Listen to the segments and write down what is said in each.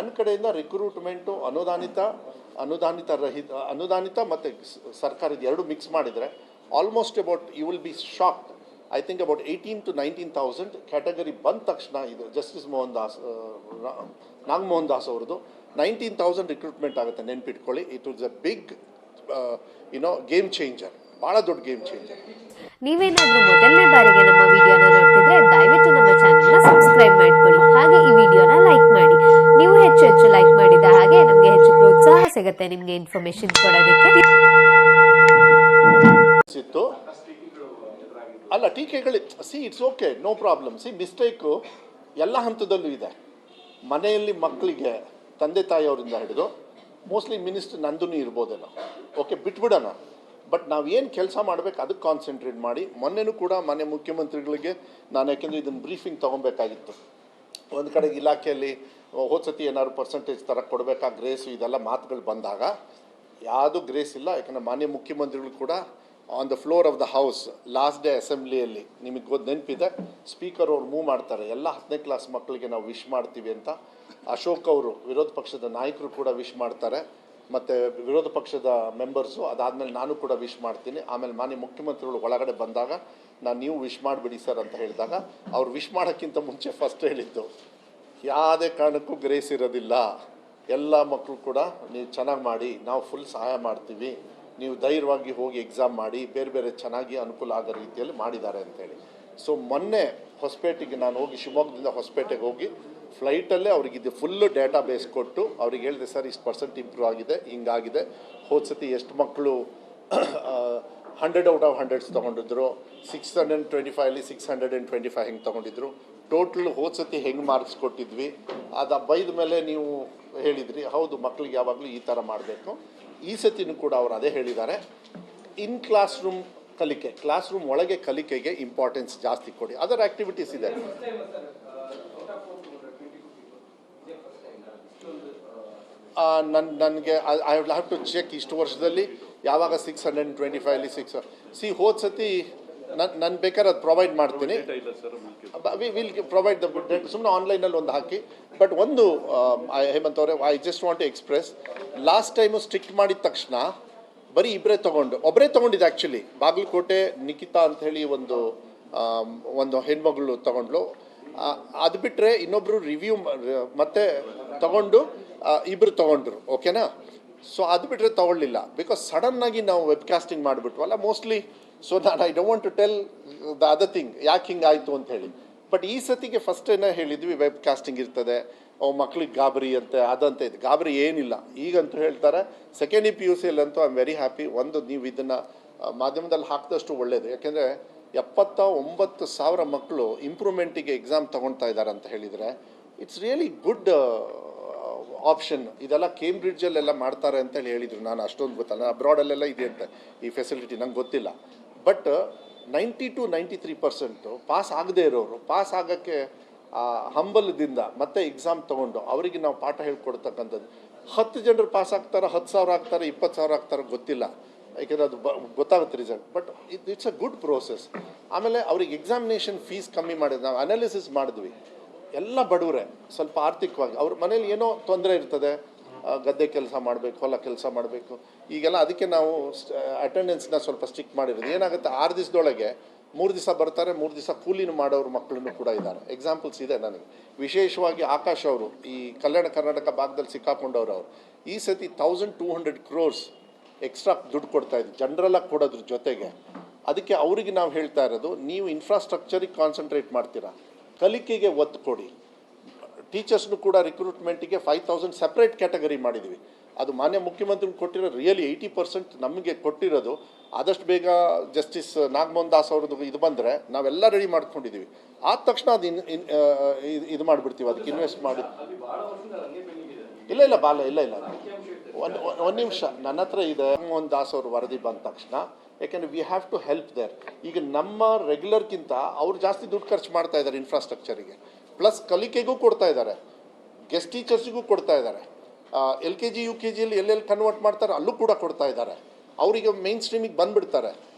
ನನ್ನ ಕಡೆಯಿಂದ ರಿಕ್ರೂಟ್ಮೆಂಟು ಅನುದಾನಿತ ಮತ್ತು ಸರ್ಕಾರದ ಎರಡು ಮಿಕ್ಸ್ ಮಾಡಿದರೆ almost about you will be shocked. I think about 18,000 to 19,000 category ಬಂದ ತಕ್ಷಣ ಇದು ಜಸ್ಟಿಸ್ ನಾಗಮೋಹನ್ ದಾಸ್ ಅವ್ರದ್ದು 19,000 ರಿಕ್ರೂಟ್ಮೆಂಟ್ ಆಗುತ್ತೆ, ನೆನ್ಪಿಟ್ಕೊಳ್ಳಿ. It was a big game changer, ಭಾಳ ದೊಡ್ಡ ಗೇಮ್ ಚೇಂಜರ್. ನೀವೇನಾದ್ರೂ ಮೊದಲನೇ ಬಾರಿಗೆ ನಮ್ಮ ವಿಡಿಯೋನ ನೋಡ್ತಿದ್ರೆ ದಯವಿಟ್ಟು ನಮ್ಮ ಚಾನೆಲ್ನ ಸಬ್ಸ್ಕ್ರೈಬ್ ಮಾಡ್ಕೊಳ್ಳಿ. ಹಾಗೆ ಈ ವಿಡಿಯೋನ ಲೈಕ್ ಮಾಡಿ. ನೀವು ಹೆಚ್ಚು ಲೈಕ್ ಮಾಡಿದ ಹಾಗೆ ನಮಗೆ ಹೆಚ್ಚು ಪ್ರೋತ್ಸಾಹ ಸಿಗುತ್ತೆ ನಿಮಗೆ ಇನ್ಫಾರ್ಮೇಶನ್ ಕೊಡೋದಕ್ಕೆ. ಅಲ್ಲ, ಟೀಕೆಗಳು it's okay, no problem. Mistake ಎಲ್ಲ ಹಂತದಲ್ಲೂ ಇದೆ. ಮನೆಯಲ್ಲಿ ಮಕ್ಕಳಿಗೆ ತಂದೆ ತಾಯಿಯವರಿಂದ ಹಿಡಿದು ಮೋಸ್ಟ್ಲಿ ಮಿನಿಸ್ಟರ್ ನಂದೂ ಇರ್ಬೋದೇನೋ, ಓಕೆ, ಬಿಟ್ಬಿಡೋಣ. ಬಟ್ ನಾವು ಏನು ಕೆಲಸ ಮಾಡಬೇಕು ಅದಕ್ಕೆ ಕಾನ್ಸಂಟ್ರೇಟ್ ಮಾಡಿ. ಮೊನ್ನೆನೂ ಕೂಡ ಮಾನ್ಯ ಮುಖ್ಯಮಂತ್ರಿಗಳಿಗೆ ನಾನು, ಯಾಕೆಂದರೆ ಇದನ್ನು ಬ್ರೀಫಿಂಗ್ ತೊಗೊಬೇಕಾಗಿತ್ತು. ಒಂದು ಕಡೆ ಇಲಾಖೆಯಲ್ಲಿ ಹೋದ್ಸತಿ ಏನಾದ್ರು ಪರ್ಸೆಂಟೇಜ್ ಥರ ಕೊಡಬೇಕಾ, ಗ್ರೇಸು, ಇದೆಲ್ಲ ಮಾತುಗಳು ಬಂದಾಗ ಯಾವುದೂ ಗ್ರೇಸ್ ಇಲ್ಲ. ಯಾಕಂದರೆ ಮಾನ್ಯ ಮುಖ್ಯಮಂತ್ರಿಗಳು ಕೂಡ on the floor of the house last day ಅಸೆಂಬ್ಲಿಯಲ್ಲಿ ನಿಮಗೆ ನೆನಪಿದೆ, ಸ್ಪೀಕರ್ ಅವ್ರು ಮೂವ್ ಮಾಡ್ತಾರೆ, ಎಲ್ಲ 10ನೇ ಕ್ಲಾಸ್ ಮಕ್ಕಳಿಗೆ ನಾವು ವಿಶ್ ಮಾಡ್ತೀವಿ ಅಂತ. ಅಶೋಕ್ ಅವರು, ವಿರೋಧ ಪಕ್ಷದ ನಾಯಕರು ಕೂಡ ವಿಶ್ ಮಾಡ್ತಾರೆ, ಮತ್ತು ವಿರೋಧ ಪಕ್ಷದ ಮೆಂಬರ್ಸು. ಅದಾದಮೇಲೆ ನಾನು ಕೂಡ ವಿಶ್ ಮಾಡ್ತೀನಿ. ಆಮೇಲೆ ಮಾನ್ಯ ಮುಖ್ಯಮಂತ್ರಿಗಳು ಒಳಗಡೆ ಬಂದಾಗ ನೀವು ವಿಶ್ ಮಾಡಿಬಿಡಿ ಸರ್ ಅಂತ ಹೇಳಿದಾಗ ಅವ್ರು ವಿಶ್ ಮಾಡೋಕ್ಕಿಂತ ಮುಂಚೆ ಫಸ್ಟ್ ಹೇಳಿದ್ದು, ಯಾವುದೇ ಕಾರಣಕ್ಕೂ ಗ್ರೇಸ್ ಇರೋದಿಲ್ಲ, ಎಲ್ಲ ಮಕ್ಕಳು ಕೂಡ ನೀವು ಚೆನ್ನಾಗಿ ಮಾಡಿ, ನಾವು ಫುಲ್ ಸಹಾಯ ಮಾಡ್ತೀವಿ, ನೀವು ಧೈರ್ಯವಾಗಿ ಹೋಗಿ ಎಕ್ಸಾಮ್ ಮಾಡಿ, ಬೇರೆ ಬೇರೆ ಚೆನ್ನಾಗಿ ಅನುಕೂಲ ಆಗೋ ರೀತಿಯಲ್ಲಿ ಮಾಡಿದ್ದಾರೆ ಅಂತೇಳಿ. ಸೊ ಮೊನ್ನೆ ಹೊಸಪೇಟೆಗೆ ನಾನು ಹೋಗಿ, ಶಿವಮೊಗ್ಗದಿಂದ ಹೊಸಪೇಟೆಗೆ ಹೋಗಿ ಫ್ಲೈಟಲ್ಲೇ ಅವ್ರಿಗೆ ಇದು ಫುಲ್ಲು ಡೇಟಾ ಬೇಸ್ ಕೊಟ್ಟು ಅವ್ರಿಗೆ ಹೇಳಿದೆ, ಸರ್ ಇಷ್ಟು ಪರ್ಸೆಂಟ್ ಇಂಪ್ರೂವ್ ಆಗಿದೆ, ಹಿಂಗಾಗಿದೆ, ಹೋದ ಸತಿ ಎಷ್ಟು ಮಕ್ಕಳು 100 out of 100 ತೊಗೊಂಡಿದ್ರು, 625 625 ಹೆಂಗೆ ತೊಗೊಂಡಿದ್ರು, ಟೋಟಲ್ ಹೋದ ಸತಿ ಹೆಂಗೆ ಮಾರ್ಕ್ಸ್ ಕೊಟ್ಟಿದ್ವಿ, ಅದು ಬೈದ ಮೇಲೆ ನೀವು ಹೇಳಿದ್ರಿ, ಹೌದು ಮಕ್ಕಳಿಗೆ ಯಾವಾಗಲೂ ಈ ಥರ ಮಾಡಬೇಕು. ಈ ಸತಿನೂ ಕೂಡ ಅವರು ಅದೇ ಹೇಳಿದ್ದಾರೆ. ಇನ್ ಕ್ಲಾಸ್ ರೂಮ್ ಕಲಿಕೆ, ಕ್ಲಾಸ್ ರೂಮ್ ಒಳಗೆ ಕಲಿಕೆಗೆ ಇಂಪಾರ್ಟೆನ್ಸ್ ಜಾಸ್ತಿ ಕೊಡಿ. ಅದರ್ ಆ್ಯಕ್ಟಿವಿಟೀಸ್ ಇದೆ. ನನಗೆ ಐ ಹ್ಯಾವ್ ಟು ಚೆಕ್ ಇಷ್ಟು ವರ್ಷದಲ್ಲಿ ಯಾವಾಗ 625 ಹೋದ ಸತಿ ನಾನು ಬೇಕಾದ್ರೆ ಅದು ಪ್ರೊವೈಡ್ ಮಾಡ್ತೀನಿ. Will provide the date. ಸುಮ್ಮನೆ ಆನ್ಲೈನಲ್ಲಿ ಒಂದು ಹಾಕಿ. ಬಟ್ ಒಂದು ಹೇಮಂತ್ ಅವರೇ, I just want to express, last time strict ಮಾಡಿದ ತಕ್ಷಣ ಬರೀ ಒಬ್ಬರೇ ತೊಗೊಂಡಿದ್ದು. ಆ್ಯಕ್ಚುಲಿ ಬಾಗಲಕೋಟೆ ನಿಖಿತಾ ಅಂಥೇಳಿ ಒಂದು ಹೆಣ್ಮಗಳು ತೊಗೊಂಡ್ಲು. ಅದು ಬಿಟ್ಟರೆ ಇನ್ನೊಬ್ಬರು ರಿವ್ಯೂ ಮತ್ತೆ ತೊಗೊಂಡು ಇಬ್ಬರು ತೊಗೊಂಡ್ರು, ಓಕೆನಾ. ಸೊ ಅದು ಬಿಟ್ಟರೆ ತೊಗೊಳ್ಳಿಲ್ಲ, ಬಿಕಾಸ್ ಸಡನ್ನಾಗಿ ನಾವು ವೆಬ್ಕಾಸ್ಟಿಂಗ್ ಮಾಡಿಬಿಟ್ವಲ್ಲ ಮೋಸ್ಟ್ಲಿ. ಸೊ ನಾನು I don't want to tell the other thing, ಯಾಕೆ ಹಿಂಗಾಯಿತು ಅಂತ ಹೇಳಿ. ಬಟ್ ಈ ಸತಿಗೆ ಫಸ್ಟ್ ಏನೋ ಹೇಳಿದ್ವಿ, ವೆಬ್ಕಾಸ್ಟಿಂಗ್ ಇರ್ತದೆ, ಮಕ್ಳಿಗೆ ಗಾಬರಿ ಅಂತೆ, ಅದಂತೆ. ಇದು ಗಾಬರಿ ಏನಿಲ್ಲ, ಈಗಂತೂ ಹೇಳ್ತಾರೆ. ಸೆಕೆಂಡ್ PUC ಅಂತೂ ಐ ಆಮ್ ವೆರಿ ಹ್ಯಾಪಿ. ನೀವು ಇದನ್ನು ಮಾಧ್ಯಮದಲ್ಲಿ ಹಾಕಿದಷ್ಟು ಒಳ್ಳೆಯದು. ಯಾಕೆಂದರೆ 79,000 ಮಕ್ಕಳು ಇಂಪ್ರೂವ್ಮೆಂಟಿಗೆ ಎಕ್ಸಾಮ್ ತೊಗೊಳ್ತಾ ಇದ್ದಾರೆ ಅಂತ ಹೇಳಿದರೆ ಇಟ್ಸ್ ರಿಯಲಿ ಗುಡ್ ಆಪ್ಷನ್. ಇದೆಲ್ಲ ಕೇಂಬ್ರಿಡ್ಜಲ್ಲೆಲ್ಲ ಮಾಡ್ತಾರೆ ಅಂತೇಳಿ ಹೇಳಿದರು. ನಾನು ಅಷ್ಟೊಂದು ಗೊತ್ತಲ್ಲ, ಅಬ್ರಾಡಲ್ಲೆಲ್ಲ ಇದೆ ಅಂತ ಈ ಫೆಸಿಲಿಟಿ, ನಂಗೆ ಗೊತ್ತಿಲ್ಲ. ಬಟ್ 90 to 93% ಪಾಸ್ ಆಗದೇ ಇರೋರು, ಪಾಸ್ ಆಗೋಕ್ಕೆ ಹಂಬಲದಿಂದ ಮತ್ತೆ ಎಕ್ಸಾಮ್ ತೊಗೊಂಡು ಅವರಿಗೆ ನಾವು ಪಾಠ ಹೇಳ್ಕೊಡ್ತಕ್ಕಂಥದ್ದು. 10 ಜನರು ಪಾಸ್ ಆಗ್ತಾರೆ, 10,000 ಆಗ್ತಾರೆ, 20,000 ಆಗ್ತಾರೆ, ಗೊತ್ತಿಲ್ಲ. ಯಾಕೆಂದರೆ ಅದು ಗೊತ್ತಾಗುತ್ತೆ result. But it's a good process. ಆಮೇಲೆ ಅವ್ರಿಗೆ ಎಕ್ಸಾಮಿನೇಷನ್ ಫೀಸ್ ಕಮ್ಮಿ ಮಾಡಿದ್ವಿ, ನಾವು ಅನಾಲಿಸಿಸ್ ಮಾಡಿದ್ವಿ. ಎಲ್ಲ ಬಡವರೇ, ಸ್ವಲ್ಪ ಆರ್ಥಿಕವಾಗಿ ಅವ್ರ ಮನೇಲಿ ಏನೋ ತೊಂದರೆ ಇರ್ತದೆ, ಗದ್ದೆ ಕೆಲಸ ಮಾಡಬೇಕು, ಹೊಲ ಕೆಲಸ ಮಾಡಬೇಕು, ಈಗೆಲ್ಲ. ಅದಕ್ಕೆ ನಾವು ಅಟೆಂಡೆನ್ಸ್ನ ಸ್ವಲ್ಪ ಸ್ಟ್ರಿಕ್ಟ್ ಮಾಡಿರೋದು. ಏನಾಗುತ್ತೆ, 6 ದಿವಸದೊಳಗೆ 3 ದಿವಸ ಬರ್ತಾರೆ, 3 ದಿವಸ ಕೂಲಿನ ಮಾಡೋರು ಮಕ್ಕಳನ್ನು ಕೂಡ ಇದ್ದಾರೆ. ಎಕ್ಸಾಂಪಲ್ಸ್ ಇದೆ ನನಗೆ. ವಿಶೇಷವಾಗಿ ಆಕಾಶ್ ಅವರು, ಈ ಕಲ್ಯಾಣ ಕರ್ನಾಟಕ ಭಾಗದಲ್ಲಿ ಸಿಕ್ಕಾಕೊಂಡವ್ರು, ಅವರು ಈ ಸತಿ 1,200 crores ಎಕ್ಸ್ಟ್ರಾ ದುಡ್ಡು ಕೊಡ್ತಾಯಿದ್ರು, ಜನರಲ್ಲಾಗಿ ಕೊಡೋದ್ರ ಜೊತೆಗೆ. ಅದಕ್ಕೆ ಅವರಿಗೆ ನಾವು ಹೇಳ್ತಾ ಇರೋದು, ನೀವು ಇನ್ಫ್ರಾಸ್ಟ್ರಕ್ಚರಿಗೆ ಕಾನ್ಸಂಟ್ರೇಟ್ ಮಾಡ್ತೀರಾ, ಕಲಿಕೆಗೆ ಒತ್ತು ಕೊಡಿ. ಟೀಚರ್ಸ್ನು ಕೂಡ ರಿಕ್ರೂಟ್ಮೆಂಟಿಗೆ 5,000 ಸಪ್ರೇಟ್ ಕ್ಯಾಟಗರಿ ಮಾಡಿದ್ವಿ. ಅದು ಮಾನ್ಯ ಮುಖ್ಯಮಂತ್ರಿಗಳು ಕೊಟ್ಟಿರೋ ರಿಯಲಿ 80% ನಮಗೆ ಕೊಟ್ಟಿರೋದು. ಆದಷ್ಟು ಬೇಗ ಜಸ್ಟಿಸ್ ನಾಗಮೋಹನ್ ದಾಸ್ ಅವ್ರದ್ದು ಇದು ಬಂದರೆ ನಾವೆಲ್ಲ ರೆಡಿ ಮಾಡ್ಕೊಂಡಿದ್ದೀವಿ. ಆದ ತಕ್ಷಣ ಅದು ಇದು ಮಾಡಿಬಿಡ್ತೀವಿ, ಅದಕ್ಕೆ ಇನ್ವೆಸ್ಟ್ ಮಾಡಿ. ಇಲ್ಲ ಒಂದು ನಿಮಿಷ, ನನ್ನ ಹತ್ರ ಇದೆ. ನಾಗಮೋಹನ್ ದಾಸ್ ಅವರು ವರದಿ ಬಂದ ತಕ್ಷಣ, ಯಾಕೆಂದರೆ we have to help there. ಈಗ ನಮ್ಮ ರೆಗ್ಯುಲರ್ಗಿಂತ ಅವ್ರು ಜಾಸ್ತಿ ದುಡ್ಡು ಖರ್ಚು ಮಾಡ್ತಾ ಇದ್ದಾರೆ ಇನ್ಫ್ರಾಸ್ಟ್ರಕ್ಚರಿಗೆ, ಪ್ಲಸ್ ಕಲಿಕೆಗೂ ಕೊಡ್ತಾ ಇದ್ದಾರೆ, ಗೆಸ್ಟ್ ಟೀಚರ್ಸಿಗೂ ಕೊಡ್ತಾ ಇದ್ದಾರೆ. LKG UKGಯಲ್ಲಿ ಎಲ್ಲೆಲ್ಲಿ ಕನ್ವರ್ಟ್ ಮಾಡ್ತಾರೆ ಅಲ್ಲೂ ಕೂಡ ಕೊಡ್ತಾ ಇದ್ದಾರೆ. ಅವರಿಗೆ ಮೇನ್ ಸ್ಟ್ರೀಮಿಗೆ ಬಂದುಬಿಡ್ತಾರೆ.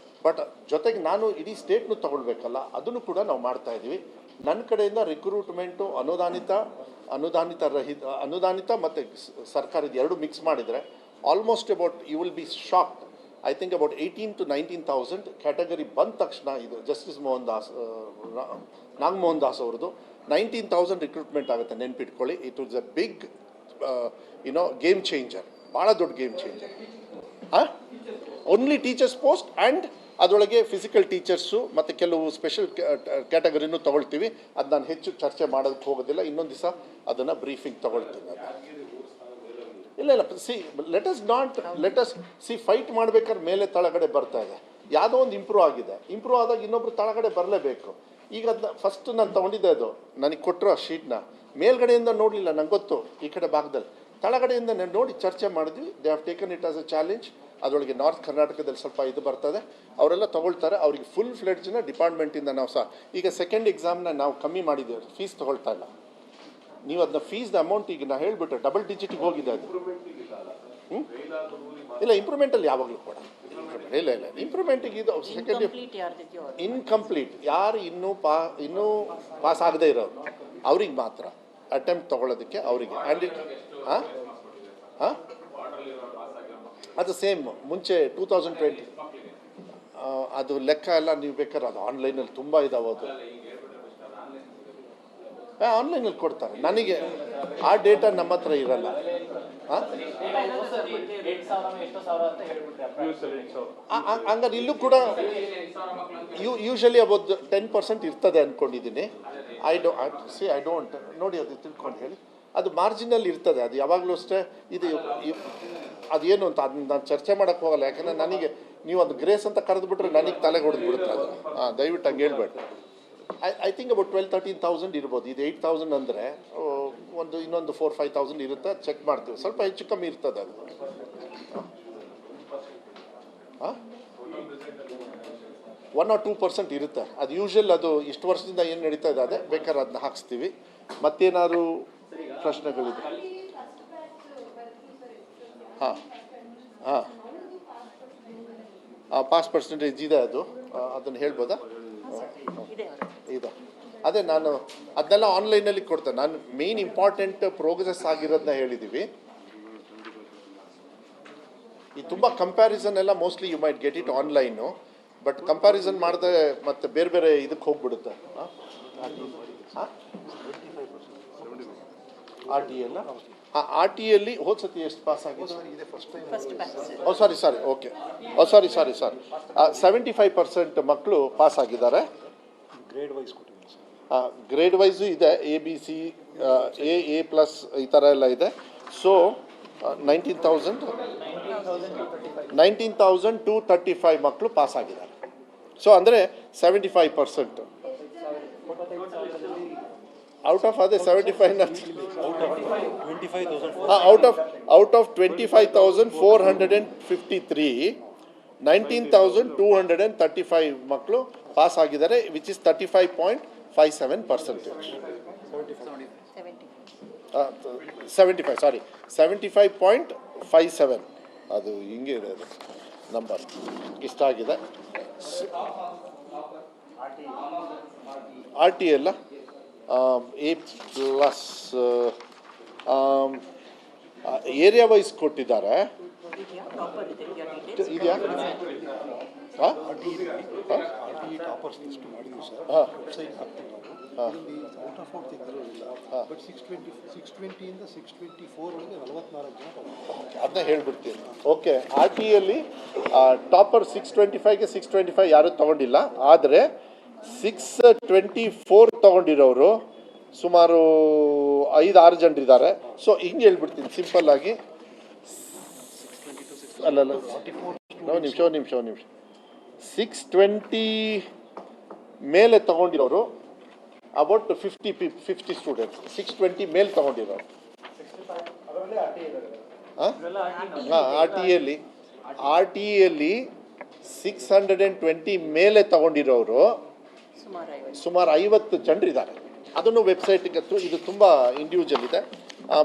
ಬಟ್ ಜೊತೆಗೆ ನಾನು ಇಡೀ ಸ್ಟೇಟ್ನು ತೊಗೊಳ್ಬೇಕಲ್ಲ, ಅದನ್ನು ಕೂಡ ನಾವು ಮಾಡ್ತಾಯಿದ್ದೀವಿ. ನನ್ನ ಕಡೆಯಿಂದ ರಿಕ್ರೂಟ್ಮೆಂಟು ಅನುದಾನಿತ ಮತ್ತು ಸರ್ಕಾರದ ಎರಡು ಮಿಕ್ಸ್ ಮಾಡಿದರೆ almost about you will be shocked. I think about 18,000 to 19,000 category ಬಂದ ತಕ್ಷಣ ಇದು ಜಸ್ಟಿಸ್ ನಾಗಮೋಹನ್ ದಾಸ್ ಅವ್ರದ್ದು 19,000 ರಿಕ್ರೂಟ್ಮೆಂಟ್ ಆಗುತ್ತೆ, ನೆನ್ಪಿಟ್ಕೊಳ್ಳಿ. It was a big game changer, ಭಾಳ ದೊಡ್ಡ game changer. Only teachers post and ಅದರೊಳಗೆ ಫಿಸಿಕಲ್ ಟೀಚರ್ಸು ಮತ್ತು ಕೆಲವು ಸ್ಪೆಷಲ್ ಕ್ಯಾಟಗರಿನೂ ತೊಗೊಳ್ತೀವಿ. ಅದು ನಾನು ಹೆಚ್ಚು ಚರ್ಚೆ ಮಾಡೋದಕ್ಕೆ ಹೋಗೋದಿಲ್ಲ, ಇನ್ನೊಂದು ದಿವಸ ಅದನ್ನು ಬ್ರೀಫಿಂಗ್ ತೊಗೊಳ್ತೀನಿ. ಇಲ್ಲ ಲೆಟ್ ಅಸ್ ಫೈಟ್ ಮಾಡ್ಬೇಕಾದ್ರೆ ಮೇಲೆ ತಳಗಡೆ ಬರ್ತಾ ಇದೆ. ಯಾವುದೋ ಒಂದು ಇಂಪ್ರೂವ್ ಆಗಿದೆ, ಇಂಪ್ರೂವ್ ಆದಾಗ ಇನ್ನೊಬ್ರು ತಳಗಡೆ ಬರಲೇಬೇಕು. ಈಗ ಅದನ್ನ ಫಸ್ಟ್ ನಾನು ತೊಗೊಂಡಿದ್ದೆ, ಅದು ನನಗೆ ಕೊಟ್ಟರು ಆ ಶೀಟ್ನ ಮೇಲ್ಗಡೆಯಿಂದ ನೋಡಲಿಲ್ಲ, ನಂಗೆ ಗೊತ್ತು ಈ ಕಡೆ ಭಾಗದಲ್ಲಿ, ತಳಗಡೆಯಿಂದ ನೋಡಿ ಚರ್ಚೆ ಮಾಡಿದ್ವಿ. They have taken it as a challenge. ಅದರೊಳಗೆ ನಾರ್ತ್ ಕರ್ನಾಟಕದಲ್ಲಿ ಸ್ವಲ್ಪ ಇದು ಬರ್ತದೆ, ಅವರೆಲ್ಲ ತೊಗೊಳ್ತಾರೆ. ಅವ್ರಿಗೆ ಫುಲ್ ಫ್ಲೆಡ್ಜ್ನ ಡಿಪಾರ್ಟ್ಮೆಂಟಿಂದ ನಾವು ಸಹ ಈಗ ಸೆಕೆಂಡ್ ಎಕ್ಸಾಮ್ನ ನಾವು ಕಮ್ಮಿ ಮಾಡಿದ್ದೇವೆ, ಫೀಸ್ ತೊಗೊಳ್ತಾ ಇಲ್ಲ. ನೀವು ಅದನ್ನ ಫೀಸ್ನ ಅಮೌಂಟ್ ಈಗ ನಾನು ಹೇಳಿಬಿಟ್ರೆ ಡಬಲ್ ಡಿಜಿಟಿಗೆ ಹೋಗಿದೆ ಅದು. ಇಲ್ಲ ಇಂಪ್ರೂವ್ಮೆಂಟಲ್ಲಿ ಯಾವಾಗಲೂ ಕೂಡ ಇಲ್ಲ ಇಂಪ್ರೂವ್ಮೆಂಟಿಗೆ ಇದು ಸೆಕೆಂಡ್ ಇನ್ಕಂಪ್ಲೀಟ್ ಯಾರು ಇನ್ನೂ ಪಾಸ್ ಆಗದೇ ಇರೋರು ಅವ್ರಿಗೆ ಮಾತ್ರ ಅಟೆಂಪ್ಟ್ ತೊಗೊಳೋದಕ್ಕೆ ಅವರಿಗೆ. ಆ್ಯಂಡ್ ಅದು ಸೇಮ್ ಮುಂಚೆ 2020 ಅದು ಲೆಕ್ಕ ಎಲ್ಲ ನೀವು ಬೇಕಾದ್ರೆ ಅದು ಆನ್ಲೈನಲ್ಲಿ ತುಂಬ ಇದಾವೆ. ಅದು ಆನ್ಲೈನಲ್ಲಿ ಕೊಡ್ತಾರೆ, ನನಗೆ ಆ ಡೇಟಾ ನಮ್ಮ ಹತ್ರ ಇರಲ್ಲ. ಹಂಗಾರೆ ಇಲ್ಲೂ ಕೂಡ ಯೂಶಲಿ ಅಬೌಟ್ 10% ಇರ್ತದೆ ಅಂದ್ಕೊಂಡಿದ್ದೀನಿ. ಐ ಡೋಂಟ್ ನೋಡಿ, ಅದು ತಿಳ್ಕೊಂಡು ಹೇಳಿ, ಅದು ಮಾರ್ಜಿನಲ್ಲಿ ಇರ್ತದೆ. ಅದು ಯಾವಾಗಲೂ ಅಷ್ಟೇ ಇದು ಅದೇನು ಅಂತ ಅದನ್ನ ನಾನು ಚರ್ಚೆ ಮಾಡೋಕ್ಕೆ ಹೋಗಲ್ಲ. ಯಾಕಂದರೆ ನನಗೆ ನೀವು ಅದು ಗ್ರೇಸ್ ಅಂತ ಕರೆದುಬಿಟ್ರೆ ನನಗೆ ತಲೆಗೆ ಹೊಡೆದು ಬಿಡುತ್ತೆ ಅದು. ದಯವಿಟ್ಟು ಹಂಗೆ ಹೇಳ್ಬೇಡಿ. ಐ ಥಿಂಕ್ ಅಬೌಟ್ 12,000-13,000 ಇರ್ಬೋದು. ಇದು 8,000 ಅಂದರೆ ಇನ್ನೊಂದು 4,000-5,000 ಇರುತ್ತೆ, ಚೆಕ್ ಮಾಡ್ತೀವಿ. ಸ್ವಲ್ಪ ಹೆಚ್ಚು ಕಮ್ಮಿ ಇರ್ತದೆ ಅದು. 1 or 2% ಇರುತ್ತೆ ಅದು ಯೂಶಲ್. ಅದು ಇಷ್ಟು ವರ್ಷದಿಂದ ಏನು ನಡೀತಾ ಇದೆ ಅದೇ, ಬೇಕಾದ್ರೆ ಅದನ್ನ ಹಾಕ್ಸ್ತೀವಿ. ಮತ್ತೇನಾದ್ರು ಪ್ರಶ್ನೆಗಳಿದೆ? ಪಾಸ್ ಪರ್ಸೆಂಟೇಜ್ ಇದೆ, ಅದನ್ನು ಹೇಳ್ಬೋದಾ? ಇದೆ. ಅದೇ ನಾನು ಅದನ್ನೆಲ್ಲ ಆನ್ಲೈನಲ್ಲಿ ಕೊಡ್ತೇನೆ. ನಾನು ಮೇನ್ ಇಂಪಾರ್ಟೆಂಟ್ ಪ್ರೋಗ್ರೆಸ್ ಆಗಿರೋದನ್ನ ಹೇಳಿದ್ದೀವಿ. ಈ ತುಂಬ ಕಂಪ್ಯಾರಿಸನ್ ಎಲ್ಲ mostly you might get it online, but comparison ಮಾಡಿದ್ರೆ ಮತ್ತೆ ಬೇರೆ ಬೇರೆ ಇದಕ್ಕೆ ಹೋಗ್ಬಿಡುತ್ತೆ. ಆರ್ ಟಿ ಎಲ್ಲ ಆರ್ ಟಿ ಎಲ್ಲಿ ಹೋದ ಸತಿ ಎಷ್ಟು ಪಾಸ್ ಆಗಿದೆ? ಸಾರಿ ಓಕೆ, ಸಾರಿ 75% ಮಕ್ಕಳು ಪಾಸ್ ಆಗಿದ್ದಾರೆ. ಗ್ರೇಡ್ ವೈಸು ಇದೆ, ABC, A+ ಈ ಥರ ಎಲ್ಲ ಇದೆ. ಸೊ 19,235 ಮಕ್ಕಳು ಪಾಸ್ ಆಗಿದ್ದಾರೆ. ಸೊ ಅಂದರೆ 75%. ಔಟ್ ಆಫ್ ಅದೇ 75 ಔಟ್ ಆಫ್ 25,453 19,235 ಮಕ್ಕಳು ಪಾಸ್ ಆಗಿದ್ದಾರೆ, ವಿಚ್ ಇಸ್ 35.57%. 75.57 ಅದು ಹಿಂಗೆ ಇದೆ, ಅದು ನಂಬರ್ ಇಷ್ಟ ಆಗಿದೆ. ಆರ್ ಟಿ ಎಲ್ಲ A+, ಏರಿಯಾ ವೈಸ್ ಕೊಟ್ಟಿದ್ದಾರೆ. ಇದೆಯಾ? ಅದನ್ನ ಹೇಳ್ಬಿಡ್ತೀನಿ. ಓಕೆ, ಆರ್ ಟಿ ಯಲ್ಲಿ ಟಾಪರ್ 625ಗೆ 625 ಯಾರೂ ತೊಗೊಂಡಿಲ್ಲ, ಆದರೆ 624 ತೊಗೊಂಡಿರೋರು ಸುಮಾರು 5-6 ಜನರಿದ್ದಾರೆ. ಸೊ ಹಿಂಗೆ ಹೇಳ್ಬಿಡ್ತೀನಿ ಸಿಂಪಲ್ ಆಗಿ. ಅಲ್ಲಲ್ಲ, ನಿಮಿಷ 620 ಮೇಲೆ ತೊಗೊಂಡಿರೋರು ಅಬೌಟ್ 50 ಸ್ಟೂಡೆಂಟ್ಸ್. 620 ಮೇಲೆ ತೊಗೊಂಡಿರೋರು ಆರ್ ಟಿ ಯಲ್ಲಿ 620 ಮೇಲೆ ತೊಗೊಂಡಿರೋರು ಸುಮಾರು 50 ಜನರಿದ್ದಾರೆ. ಅದನ್ನು ವೆಬ್ಸೈಟ್ಗೆ ಇದು ತುಂಬ ಇಂಡಿವಿಜುವಲ್ ಇದೆ.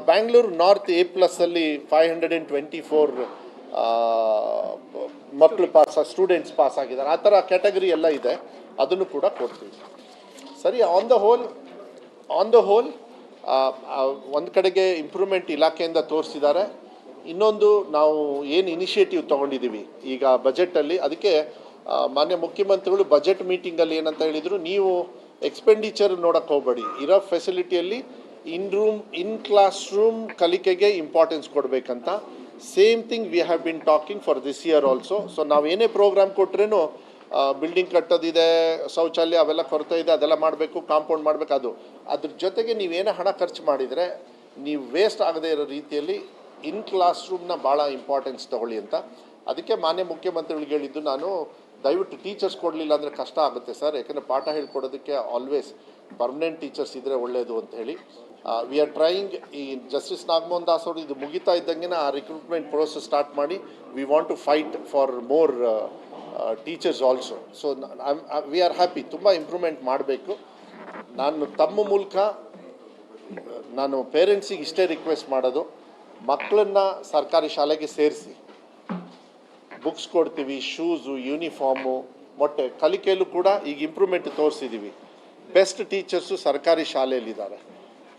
ಬ್ಯಾಂಗ್ಳೂರು ನಾರ್ತ್ A+ ಅಲ್ಲಿ 524 ಮಕ್ಕಳು ಸ್ಟೂಡೆಂಟ್ಸ್ ಪಾಸ್ ಆಗಿದ್ದಾರೆ. ಆ ಥರ ಕ್ಯಾಟಗರಿ ಎಲ್ಲ ಇದೆ, ಅದನ್ನು ಕೂಡ ಕೊಡ್ತೀವಿ. ಸರಿ, ಆನ್ ದ ಹೋಲ್ ಒಂದು ಕಡೆಗೆ ಇಂಪ್ರೂವ್ಮೆಂಟ್ ಇಲಾಖೆಯಿಂದ ತೋರಿಸಿದ್ದಾರೆ. ಇನ್ನೊಂದು ನಾವು ಏನು ಇನಿಷಿಯೇಟಿವ್ ತೊಗೊಂಡಿದ್ದೀವಿ ಈಗ ಬಜೆಟಲ್ಲಿ, ಅದಕ್ಕೆ ಮಾನ್ಯ ಮುಖ್ಯಮಂತ್ರಿಗಳು ಬಜೆಟ್ ಮೀಟಿಂಗಲ್ಲಿ ಏನಂತ ಹೇಳಿದರು, ನೀವು ಎಕ್ಸ್ಪೆಂಡಿಚರ್ ನೋಡೋಕ್ಕೆ ಹೋಗಬೇಡಿ, ಇರೋ ಫೆಸಿಲಿಟಿಯಲ್ಲಿ ಇನ್ ಕ್ಲಾಸ್ ರೂಮ್ ಕಲಿಕೆಗೆ ಇಂಪಾರ್ಟೆನ್ಸ್ ಕೊಡಬೇಕಂತ. Same thing we have been talking for this year also. So ನಾವು ಏನೇ ಪ್ರೋಗ್ರಾಮ್ ಕೊಟ್ರೇನು ಬಿಲ್ಡಿಂಗ್ ಕಟ್ಟೋದಿದೆ, ಶೌಚಾಲಯ ಅವೆಲ್ಲ ಕೊರತೆ ಇದೆ, ಅದೆಲ್ಲ ಮಾಡಬೇಕು, ಕಾಂಪೌಂಡ್ ಮಾಡಬೇಕು, ಅದ್ರ ಜೊತೆಗೆ ನೀವೇನೇ ಹಣ ಖರ್ಚು ಮಾಡಿದರೆ ನೀವು ವೇಸ್ಟ್ ಆಗದೇ ಇರೋ ರೀತಿಯಲ್ಲಿ ಇನ್ ಕ್ಲಾಸ್ ರೂಮ್ನ ಭಾಳ ಇಂಪಾರ್ಟೆನ್ಸ್ ತೊಗೊಳ್ಳಿ ಅಂತ. ಅದಕ್ಕೆ ಮಾನ್ಯ ಮುಖ್ಯಮಂತ್ರಿಗಳಿಗೆ ಹೇಳಿದ್ದು ನಾನು, ದಯವಿಟ್ಟು ಟೀಚರ್ಸ್ ಕೊಡಲಿಲ್ಲ ಅಂದರೆ ಕಷ್ಟ ಆಗುತ್ತೆ ಸರ್, ಯಾಕೆಂದರೆ ಪಾಠ ಹೇಳ್ಕೊಡೋದಕ್ಕೆ ಆಲ್ವೇಸ್ ಪರ್ಮನೆಂಟ್ ಟೀಚರ್ಸ್ ಇದ್ದರೆ ಒಳ್ಳೆಯದು ಅಂತ ಹೇಳಿ ವಿ ಆರ್ ಟ್ರೈಯಿಂಗ್. ಈ ಜಸ್ಟಿಸ್ ನಾಗಮೋಹನ್ ದಾಸ್ ಅವರು ಇದು ಮುಗಿತಾ ಇದ್ದಂಗೆ ಆ ರಿಕ್ರೂಟ್ಮೆಂಟ್ ಪ್ರೋಸೆಸ್ ಸ್ಟಾರ್ಟ್ ಮಾಡಿ we want to fight for more teachers also. So we are happy, ತುಂಬ ಇಂಪ್ರೂವ್ಮೆಂಟ್ ಮಾಡಬೇಕು. ನಾನು ತಮ್ಮ ಮೂಲಕ ನಾನು ಪೇರೆಂಟ್ಸಿಗೆ ಇಷ್ಟೇ ರಿಕ್ವೆಸ್ಟ್ ಮಾಡೋದು, ಮಕ್ಕಳನ್ನು ಸರ್ಕಾರಿ ಶಾಲೆಗೆ ಸೇರಿಸಿ, ಬುಕ್ಸ್ ಕೊಡ್ತೀವಿ, ಶೂಸು, ಯೂನಿಫಾರ್ಮು, ಮೊಟ್ಟೆ ಕಲಿಕೆಯಲ್ಲೂ ಕೂಡ ಈಗ ಇಂಪ್ರೂವ್ಮೆಂಟ್ ತೋರಿಸಿದ್ದೀವಿ. ಬೆಸ್ಟ್ ಟೀಚರ್ಸು ಸರ್ಕಾರಿ ಶಾಲೆಯಲ್ಲಿದ್ದಾರೆ.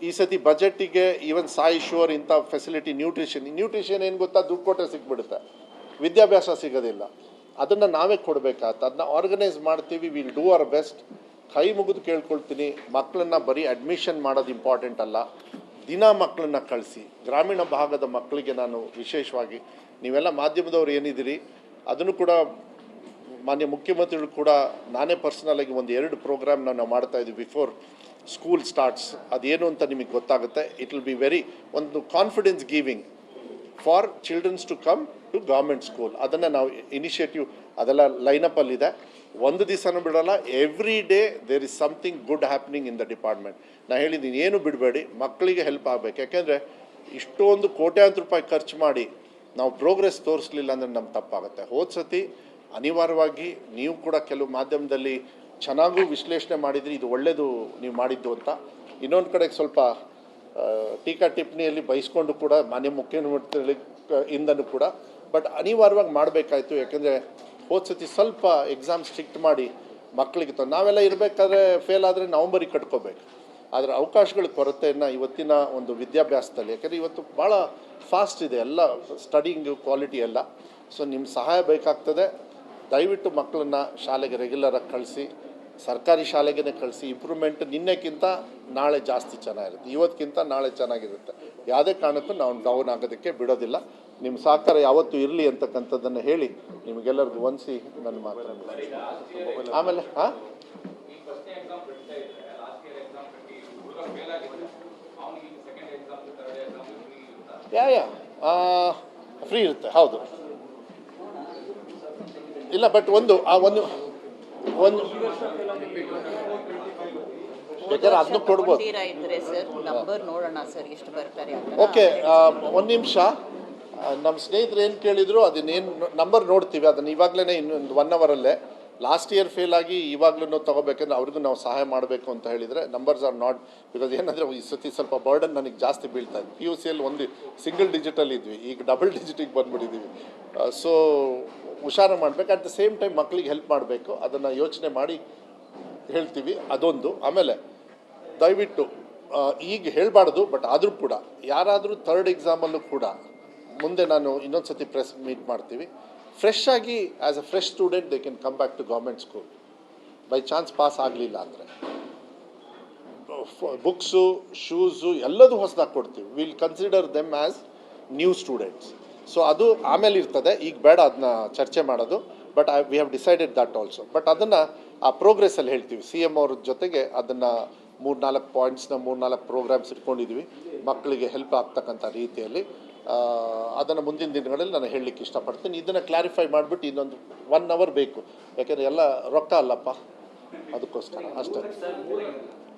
ಈ ಸತಿ ಬಜೆಟ್ಟಿಗೆ ಈವನ್ ಸಾಯಿ ಶೋರ್ ಇಂಥ ಫೆಸಿಲಿಟಿ, ನ್ಯೂಟ್ರಿಷನ್ ಏನು ಗೊತ್ತಾ, ದುಡ್ಡು ಕೊಟ್ಟರೆ ಸಿಕ್ಬಿಡುತ್ತೆ, ವಿದ್ಯಾಭ್ಯಾಸ ಸಿಗೋದಿಲ್ಲ. ಅದನ್ನು ನಾವೇ ಕೊಡಬೇಕಾಗತ್ತೆ, ಅದನ್ನ ಆರ್ಗನೈಸ್ ಮಾಡ್ತೀವಿ. Will do our best. ಕೈ ಮುಗಿದು ಕೇಳ್ಕೊಳ್ತೀನಿ, ಮಕ್ಕಳನ್ನ ಬರೀ ಅಡ್ಮಿಷನ್ ಮಾಡೋದು ಇಂಪಾರ್ಟೆಂಟ್ ಅಲ್ಲ, ದಿನ ಮಕ್ಕಳನ್ನ ಕಳಿಸಿ. ಗ್ರಾಮೀಣ ಭಾಗದ ಮಕ್ಕಳಿಗೆ ನಾನು ವಿಶೇಷವಾಗಿ, ನೀವೆಲ್ಲ ಮಾಧ್ಯಮದವ್ರು ಏನಿದ್ದೀರಿ, ಅದನ್ನು ಕೂಡ ಮಾನ್ಯ ಮುಖ್ಯಮಂತ್ರಿಗಳು ಕೂಡ ನಾನೇ ಪರ್ಸನಲಾಗಿ 1-2 ಪ್ರೋಗ್ರಾಮ್ನ ನಾವು ಮಾಡ್ತಾಯಿದ್ವಿ ಬಿಫೋರ್ ಸ್ಕೂಲ್ ಸ್ಟಾರ್ಟ್ಸ್. ಅದೇನು ಅಂತ ನಿಮಗೆ ಗೊತ್ತಾಗುತ್ತೆ. ಇಟ್ ವಿಲ್ ಬಿ ವೆರಿ ಒಂದು confidence giving for childrens to come to government school. ಅದನ್ನು ನಾವು ಇನಿಷಿಯೇಟಿವ್ ಅದೆಲ್ಲ ಲೈನಪ್ಪಲ್ಲಿದೆ. ಒಂದು ದಿವಸನೂ ಬಿಡೋಲ್ಲ, every day there is something good happening in the department. ನಾನು ಹೇಳಿದ್ದೀನಿ, ಏನು ಬಿಡಬೇಡಿ, ಮಕ್ಕಳಿಗೆ ಹೆಲ್ಪ್ ಆಗಬೇಕು. ಯಾಕೆಂದರೆ ಇಷ್ಟೊಂದು ಕೋಟ್ಯಾಂತರ ರೂಪಾಯಿ ಖರ್ಚು ಮಾಡಿ ನಾವು ಪ್ರೋಗ್ರೆಸ್ ತೋರಿಸ್ಲಿಲ್ಲ ಅಂದರೆ ನಮ್ಗೆ ತಪ್ಪಾಗುತ್ತೆ. ಹೋದ ಸತಿ ಅನಿವಾರ್ಯವಾಗಿ ನೀವು ಕೂಡ ಕೆಲವು ಮಾಧ್ಯಮದಲ್ಲಿ ಚೆನ್ನಾಗೂ ವಿಶ್ಲೇಷಣೆ ಮಾಡಿದ್ರಿ, ಇದು ಒಳ್ಳೆಯದು ನೀವು ಮಾಡಿದ್ದು ಅಂತ. ಇನ್ನೊಂದು ಕಡೆಗೆ ಸ್ವಲ್ಪ ಟೀಕಾ ಟಿಪ್ಪಣಿಯಲ್ಲಿ ಬಯಸ್ಕೊಂಡು ಕೂಡ ಮಾನ್ಯ ಮುಖ್ಯಮಂತ್ರಿಗಳಿಂದನೂ ಕೂಡ, ಬಟ್ ಅನಿವಾರ್ಯವಾಗಿ ಮಾಡಬೇಕಾಯ್ತು. ಯಾಕೆಂದರೆ ಹೋದ ಸತಿ ಸ್ವಲ್ಪ ಎಕ್ಸಾಮ್ ಸ್ಟ್ರಿಕ್ಟ್ ಮಾಡಿ ಮಕ್ಕಳಿಗೆ ನಾವೆಲ್ಲ ಇರಬೇಕಾದ್ರೆ ಫೇಲ್ ಆದರೆ ನವಂಬರಿಗೆ ಕಟ್ಕೋಬೇಕು. ಆದರೆ ಅವಕಾಶಗಳ ಕೊರತೆಯನ್ನು ಇವತ್ತಿನ ಒಂದು ವಿದ್ಯಾಭ್ಯಾಸದಲ್ಲಿ, ಯಾಕೆಂದರೆ ಇವತ್ತು ಭಾಳ ಫಾಸ್ಟ್ ಇದೆ ಎಲ್ಲ ಸ್ಟಡಿಂಗು ಕ್ವಾಲಿಟಿ ಎಲ್ಲ. ಸೊ ನಿಮ್ಮ ಸಹಾಯ ಬೇಕಾಗ್ತದೆ. ದಯವಿಟ್ಟು ಮಕ್ಕಳನ್ನ ಶಾಲೆಗೆ ರೆಗ್ಯುಲರಾಗಿ ಕಳಿಸಿ, ಸರ್ಕಾರಿ ಶಾಲೆಗೇ ಕಳಿಸಿ. ಇಂಪ್ರೂವ್ಮೆಂಟ್ ನಿನ್ನೆಕ್ಕಿಂತ ನಾಳೆ ಜಾಸ್ತಿ ಚೆನ್ನಾಗಿರುತ್ತೆ, ಇವತ್ತಿಗಿಂತ ನಾಳೆ ಚೆನ್ನಾಗಿರುತ್ತೆ. ಯಾವುದೇ ಕಾರಣಕ್ಕೂ ನಾವು ಡೌನ್ ಆಗೋದಕ್ಕೆ ಬಿಡೋದಿಲ್ಲ. ನಿಮ್ಮ ಸಹಕಾರ ಯಾವತ್ತೂ ಇರಲಿ ಅಂತಕ್ಕಂಥದ್ದನ್ನು ಹೇಳಿ ನಿಮಗೆಲ್ಲರಿಗೂ ವಂದಿಸಿ ನನ್ನ ಮಾತನ್ನು ಆಮೇಲೆ ಫ್ರೀ ಇರುತ್ತೆ. ಹೌದು, ಇಲ್ಲ, ಬಟ್ ಒಂದು ಬೇಕಾದ್ರೆ ಅದನ್ನು ಕೊಡ್ಬೋದು. ಓಕೆ, ಒಂದು ನಿಮಿಷ. ನಮ್ಮ ಸ್ನೇಹಿತರು ಏನು ಕೇಳಿದ್ರು ಅದನ್ನೇನು ನಂಬರ್ ನೋಡ್ತೀವಿ, ಅದನ್ನು ಇವಾಗಲೇ ಇನ್ನೊಂದು 1 ಅವರಲ್ಲೇ. ಲಾಸ್ಟ್ ಇಯರ್ ಫೇಲ್ ಆಗಿ ಇವಾಗಲೂ ತೊಗೋಬೇಕಂದ್ರೆ ಅವ್ರಿಗೂ ನಾವು ಸಹಾಯ ಮಾಡಬೇಕು ಅಂತ ಹೇಳಿದರೆ ನಂಬರ್ಸ್ ಆರ್ ನಾಟ್, ಬಿಕಾಸ್ ಏನಂದರೆ ಈ ಸತಿ ಸ್ವಲ್ಪ ಬರ್ಡನ್ ನನಗೆ ಜಾಸ್ತಿ ಬೀಳ್ತಾ ಇದೆ. PUCಯಲ್ಲಿ ಒಂದು ಸಿಂಗಲ್ ಡಿಜಿಟಲ್ಲಿ ಇದ್ವಿ, ಈಗ ಡಬಲ್ ಡಿಜಿಟಿಗೆ ಬಂದುಬಿಟ್ಟಿದ್ದೀವಿ. ಸೊ ಹುಷಾರು ಮಾಡಬೇಕು. ಅಟ್ ದ ಸೇಮ್ ಟೈಮ್ ಮಕ್ಕಳಿಗೆ ಹೆಲ್ಪ್ ಮಾಡಬೇಕು, ಅದನ್ನು ಯೋಚನೆ ಮಾಡಿ ಹೇಳ್ತೀವಿ. ಅದೊಂದು. ಆಮೇಲೆ ದಯವಿಟ್ಟು ಈಗ ಹೇಳಬಾರ್ದು, ಬಟ್ ಆದರೂ ಕೂಡ ಯಾರಾದರೂ 3rd ಎಕ್ಸಾಮಲ್ಲೂ ಕೂಡ ಮುಂದೆ ನಾನು ಇನ್ನೊಂದು ಸತಿ ಪ್ರೆಸ್ ಮೀಟ್ ಮಾಡ್ತೀವಿ. ಫ್ರೆಶ್ ಆಗಿ as a fresh student they can come back to government school. By chance pass ಆಗಲಿಲ್ಲ ಅಂದರೆ ಬುಕ್ಸು, ಶೂಸು ಎಲ್ಲದೂ ಹೊಸದಾಗಿ ಕೊಡ್ತೀವಿ. Will consider them as new students. So ಅದು ಆಮೇಲೆ ಇರ್ತದೆ, ಈಗ ಬೇಡ ಅದನ್ನ ಚರ್ಚೆ ಮಾಡೋದು. But we have decided that also. But ಅದನ್ನು ಆ ಪ್ರೋಗ್ರೆಸ್ಸಲ್ಲಿ ಹೇಳ್ತೀವಿ. CM ಅವ್ರ ಜೊತೆಗೆ ಅದನ್ನು 3-4 ಪಾಯಿಂಟ್ಸ್ನ 3-4 ಪ್ರೋಗ್ರಾಮ್ಸ್ ಇಟ್ಕೊಂಡಿದ್ದೀವಿ ಮಕ್ಕಳಿಗೆ ಹೆಲ್ಪ್ ಆಗ್ತಕ್ಕಂಥ ರೀತಿಯಲ್ಲಿ. ಅದನ್ನು ಮುಂದಿನ ದಿನಗಳಲ್ಲಿ ನಾನು ಹೇಳಲಿಕ್ಕೆ ಇಷ್ಟಪಡ್ತೀನಿ. ಇದನ್ನು ಕ್ಲಾರಿಫೈ ಮಾಡಿಬಿಟ್ಟು ಇನ್ನೊಂದು 1 ಅವರ್ ಬೇಕು, ಯಾಕೆಂದರೆ ಎಲ್ಲ ರೊಕ್ಕ ಅಲ್ಲಪ್ಪ, ಅದಕ್ಕೋಸ್ಕರ ಅಷ್ಟೇ.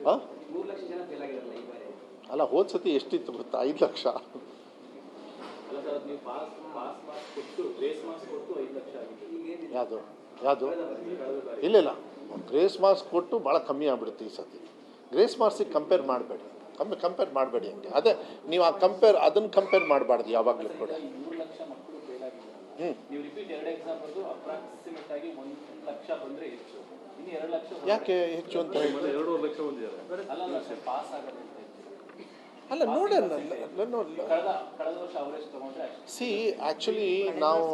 ಹಾಂ, ಅಲ್ಲ, ಹೋದ ಸತಿ ಎಷ್ಟಿತ್ತು ಗೊತ್ತಾ? 5 ಲಕ್ಷ. ಯಾವುದು ಇಲ್ಲ, ಗ್ರೇಸ್ ಮಾರ್ಕ್ಸ್ ಕೊಟ್ಟು ಭಾಳ ಕಮ್ಮಿ ಆಗ್ಬಿಡುತ್ತೆ ಈ ಸತಿ. ಗ್ರೇಸ್ ಮಾರ್ಕ್ಸಿಗೆ ಕಂಪೇರ್ ಮಾಡಬೇಡಿ, ಕಂಪೇರ್ ಮಾಡಬೇಡಿ. ಹಂಗೆ ಅದೇ ನೀವು ಅದನ್ನು ಕಂಪೇರ್ ಮಾಡಬಾರ್ದು ಯಾವಾಗಲೂ ಕೂಡ. ಯಾಕೆ ಹೆಚ್ಚು ಅಂತ ಹೇಳಿ 2.5 ಲಕ್ಷ ಹೊಂದಿದ್ದಾರೆ. ಅಲ್ಲ ನೋಡೋಣ ಸಿ ಆ್ಯಕ್ಚುಲಿ ನಾವು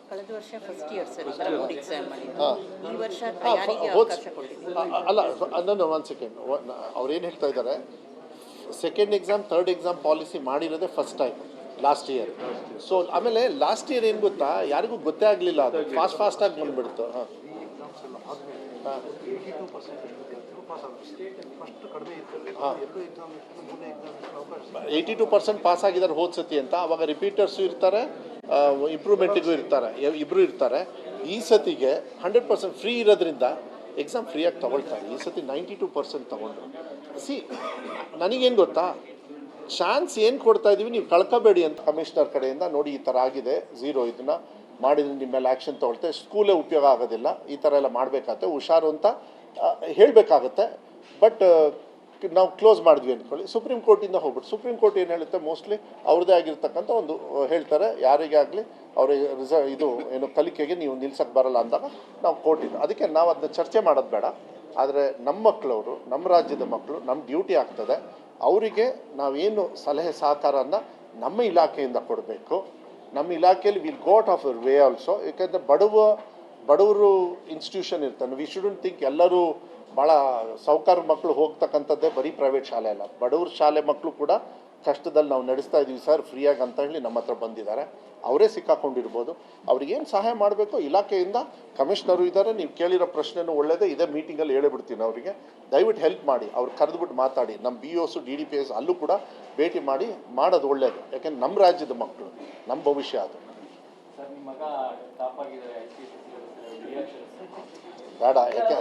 ಕಳೆದ ವರ್ಷ first year sir board exam ಮಾಡಿದ್ದು ಈ ವರ್ಷ ತಯಾರಿಗೆ ಅವಕಾಶ ಕೊಟ್ಟಿದ್ದೀವಿ. ಅಲ್ಲ ಅದನ್ನು 1 ಸೆಕೆಂಡ್ ಅವ್ರೇನು ಹೇಳ್ತಾ ಇದ್ದಾರೆ, second exam third exam policy ಮಾಡಿರೋದೇ first time last year. So ಆಮೇಲೆ ಲಾಸ್ಟ್ ಇಯರ್ ಏನು ಗೊತ್ತಾ, ಯಾರಿಗೂ ಗೊತ್ತೇ ಆಗಲಿಲ್ಲ, ಅದು ಫಾಸ್ಟಾಗಿ ಬಂದುಬಿಡ್ತು. ಹಾಂ 82% ಪಾಸ್ ಆಗಿದ್ದಾರೆ ಹೋದ ಸತಿ ಅಂತ. ಅವಾಗ ರಿಪೀಟರ್ಸು ಇರ್ತಾರೆ, ಇಂಪ್ರೂವ್ಮೆಂಟಿಗೂ ಇರ್ತಾರೆ, ಇಬ್ಬರು ಇರ್ತಾರೆ. ಈ ಸತಿಗೆ 100% ಫ್ರೀ ಇರೋದ್ರಿಂದ ಎಕ್ಸಾಮ್ ಫ್ರೀಯಾಗಿ ತೊಗೊಳ್ತಾರೆ. ಈ ಸತಿ 92% ತೊಗೊಂಡ್ರು. ಸಿ ನನಗೇನು ಗೊತ್ತಾ, ಚಾನ್ಸ್ ಏನು ಕೊಡ್ತಾ ಇದ್ದೀವಿ, ನೀವು ಕಳ್ಕೊಬೇಡಿ ಅಂತ ಕಮಿಷನರ್ ಕಡೆಯಿಂದ ನೋಡಿ ಈ ಥರ ಆಗಿದೆ, 0 ಇದನ್ನು ಮಾಡಿದ್ರೆ ನಿಮ್ಮ ಮೇಲೆ ಆ್ಯಕ್ಷನ್ ತೊಗೊಳ್ತೆ, ಸ್ಕೂಲೇ ಉಪಯೋಗ ಆಗೋದಿಲ್ಲ, ಈ ಥರ ಎಲ್ಲ ಮಾಡಬೇಕಾಗತ್ತೆ, ಹುಷಾರು ಅಂತ ಹೇಳಬೇಕಾಗತ್ತೆ. ಬಟ್ ನಾವು ಕ್ಲೋಸ್ ಮಾಡಿದ್ವಿ ಅಂದ್ಕೊಳ್ಳಿ, ಸುಪ್ರೀಂ ಕೋರ್ಟಿಂದ ಹೋಗ್ಬಿಟ್ಟು ಸುಪ್ರೀಂ ಕೋರ್ಟ್ ಏನು ಹೇಳುತ್ತೆ, ಮೋಸ್ಟ್ಲಿ ಅವ್ರದ್ದೇ ಆಗಿರ್ತಕ್ಕಂಥ ಒಂದು ಹೇಳ್ತಾರೆ, ಯಾರಿಗೇ ಆಗಲಿ ಅವ್ರಿಗೆ ಇದು ಏನು ಕಲಿಕೆಗೆ ನೀವು ನಿಲ್ಸಕ್ಕೆ ಬರಲ್ಲ ಅಂದಾಗ ನಾವು ಕೋರ್ಟಿಂದ. ಅದಕ್ಕೆ ನಾವು ಅದನ್ನ ಚರ್ಚೆ ಮಾಡೋದು ಬೇಡ. ಆದರೆ ನಮ್ಮ ಮಕ್ಕಳವರು, ನಮ್ಮ ರಾಜ್ಯದ ಮಕ್ಕಳು, ನಮ್ಮ ಡ್ಯೂಟಿ ಆಗ್ತದೆ, ಅವರಿಗೆ ನಾವೇನು ಸಲಹೆ ಸಹಕಾರನ ನಮ್ಮ ಇಲಾಖೆಯಿಂದ ಕೊಡಬೇಕು. ನಮ್ಮ ಇಲಾಖೆಯಲ್ಲಿ will go out of way also. ಯಾಕೆಂದರೆ ಬಡವರು ಇನ್ಸ್ಟಿಟ್ಯೂಷನ್ ಇರ್ತಾನೆ. ವಿ ಶುಡಂಟ್ ಥಿಂಕ್ ಎಲ್ಲರೂ ಭಾಳ ಸಾಹುಕಾರ ಮಕ್ಕಳು ಹೋಗ್ತಕ್ಕಂಥದ್ದೇ ಬರೀ ಪ್ರೈವೇಟ್ ಶಾಲೆ ಅಲ್ಲ, ಬಡವ್ರ ಶಾಲೆ ಮಕ್ಕಳು ಕೂಡ ಕಷ್ಟದಲ್ಲಿ ನಾವು ನಡೆಸ್ತಾ ಇದ್ದೀವಿ ಸರ್ ಫ್ರೀಯಾಗಿ ಅಂತ ಹೇಳಿ ನಮ್ಮ ಹತ್ರ ಬಂದಿದ್ದಾರೆ. ಅವರೇ ಸಿಕ್ಕಾಕೊಂಡಿರ್ಬೋದು. ಅವ್ರಿಗೇನು ಸಹಾಯ ಮಾಡಬೇಕು ಇಲಾಖೆಯಿಂದ ಕಮಿಷನರು ಇದ್ದಾರೆ, ನೀವು ಕೇಳಿರೋ ಪ್ರಶ್ನೆನೂ ಒಳ್ಳೆಯದೇ, ಇದೇ ಮೀಟಿಂಗಲ್ಲಿ ಹೇಳಿಬಿಡ್ತೀನಿ ಅವರಿಗೆ, ದಯವಿಟ್ಟು ಹೆಲ್ಪ್ ಮಾಡಿ, ಅವ್ರು ಕರೆದುಬಿಟ್ಟು ಮಾತಾಡಿ. ನಮ್ಮ BOS DDPS ಅಲ್ಲೂ ಕೂಡ ಭೇಟಿ ಮಾಡಿ ಮಾಡೋದು ಒಳ್ಳೆಯದು. ಯಾಕೆಂದ್ರೆ ನಮ್ಮ ರಾಜ್ಯದ ಮಕ್ಕಳು, ನಮ್ಮ ಭವಿಷ್ಯ ಅದು. ಬೇಡ, ಯಾಕೆ